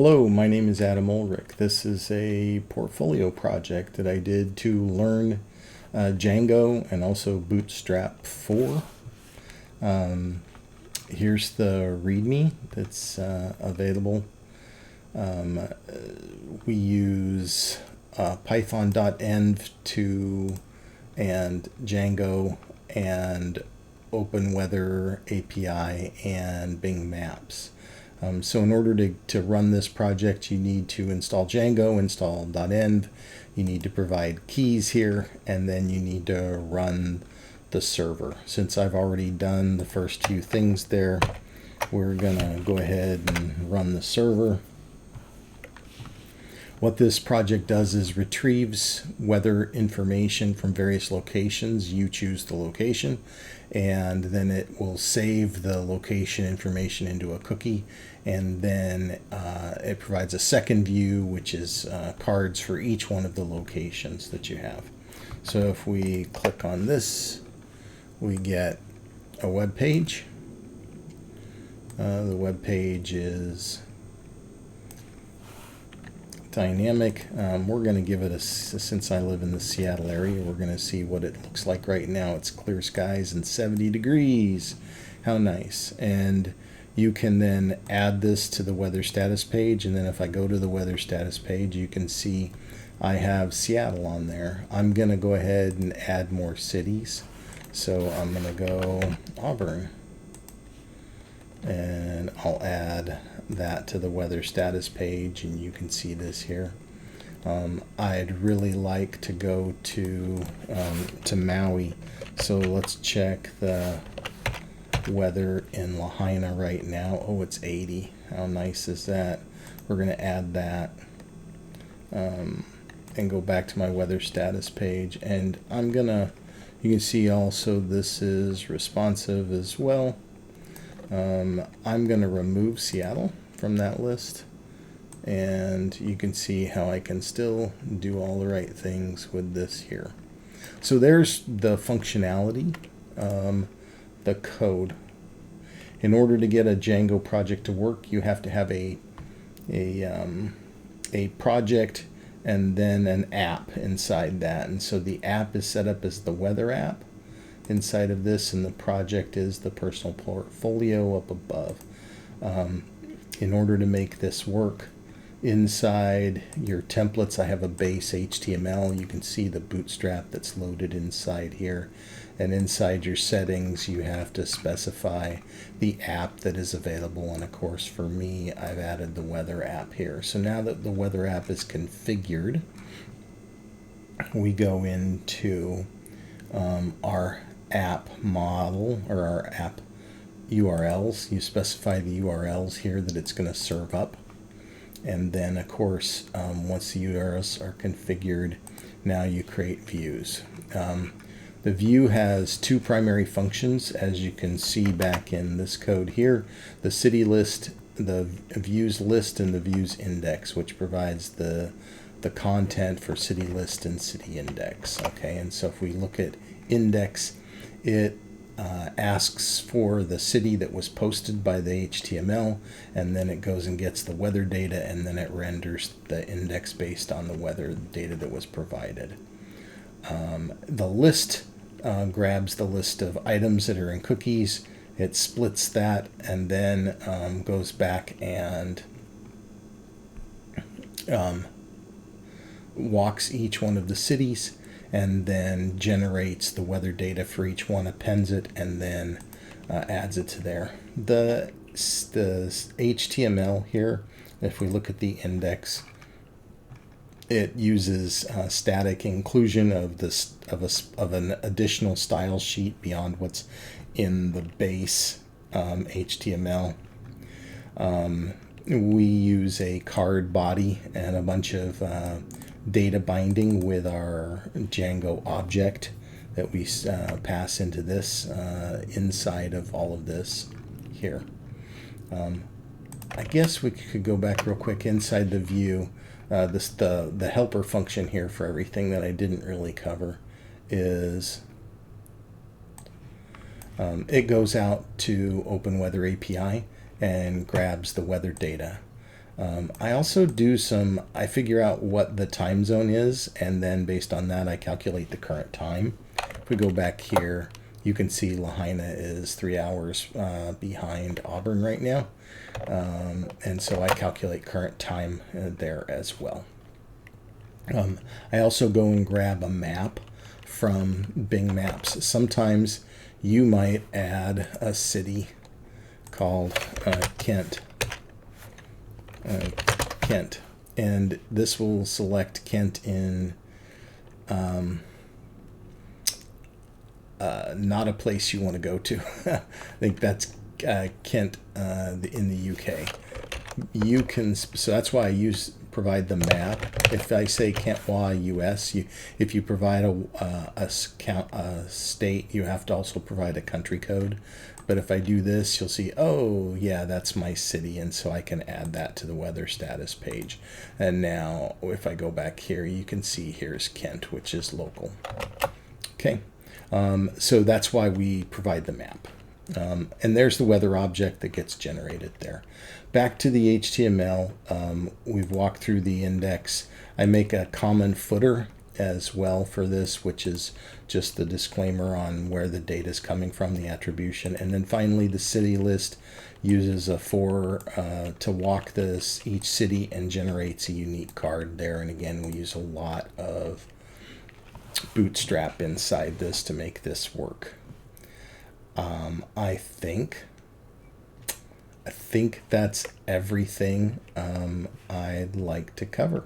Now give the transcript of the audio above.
Hello, my name is Adam Ulrich. This is a portfolio project that I did to learn Django and also Bootstrap 4. Here's the README that's available. We use python.env to and Django and Open Weather API and Bing Maps. So in order to run this project, you need to install Django, install .env, you need to provide keys here, and then you need to run the server. Since I've already done the first two things there, we're gonna go ahead and run the server. What this project does is retrieves weather information from various locations. You choose the location, and then it will save the location information into a cookie, and then it provides a second view, which is cards for each one of the locations that you have. So if we click on this, we get a web page. The web page is dynamic. We're going to give it since I live in the Seattle area, we're going to see what it looks like right now. It's clear skies and 70 degrees. How nice. And you can then add this to the weather status page, and then if I go to the weather status page, you can see I have Seattle on there. I'm going to go ahead and add more cities. So I'm going to go Auburn, and I'll add that to the weather status page, and you can see this here. I'd really like to go to Maui, so let's check the weather in Lahaina right now. Oh, it's 80. How nice is that? We're going to add that and go back to my weather status page, and you can see also this is responsive as well. I'm going to remove Seattle from that list, and you can see how I can still do all the right things with this here. So there's the functionality, the code. In order to get a Django project to work, you have to have a project and then an app inside that. And so the app is set up as the weather app inside of this, and the project is the personal portfolio up above. In order to make this work, inside your templates, I have a base HTML. You can see the Bootstrap that's loaded inside here. And inside your settings, you have to specify the app that is available. And of course, for me, I've added the weather app here. So now that the weather app is configured, we go into our app model, or our app URLs. You specify the URLs here that it's going to serve up, and then of course once the URLs are configured, now you create views. The view has two primary functions, as you can see back in this code here: the city list, the views list, and the views index, which provides the content for city list and city index. Okay, and so if we look at index, it asks for the city that was posted by the HTML, and then it goes and gets the weather data, and then it renders the index based on the weather data that was provided. The list grabs the list of items that are in cookies, it splits that, and then goes back and walks each one of the cities, and then generates the weather data for each one, appends it, and then adds it to there. The HTML here, if we look at the index, it uses static inclusion of an additional style sheet beyond what's in the base HTML. We use a card body and a bunch of data binding with our Django object that we pass into this inside of all of this here. I guess we could go back real quick inside the view. The helper function here for everything that I didn't really cover is it goes out to Open Weather API and grabs the weather data. I also do I figure out what the time zone is, and then based on that, I calculate the current time. If we go back here, you can see Lahaina is 3 hours behind Auburn right now. And so I calculate current time there as well. I also go and grab a map from Bing Maps. Sometimes you might add a city called Kent. Kent. And this will select Kent in not a place you want to go to. I think that's Kent in the UK. You can, so that's why I provide the map. If I say Kentwa, US, if you provide a state, you have to also provide a country code. But if I do this, you'll see, oh yeah, that's my city, and so I can add that to the weather status page. And now if I go back here, you can see here's Kent, which is local. Okay, so that's why we provide the map. And there's the weather object that gets generated there. Back to the HTML, we've walked through the index. I make a common footer as well for this, which is just the disclaimer on where the data is coming from, the attribution. And then finally, the city list uses a for to walk each city and generates a unique card there. And again, we use a lot of Bootstrap inside this to make this work. I think that's everything I'd like to cover.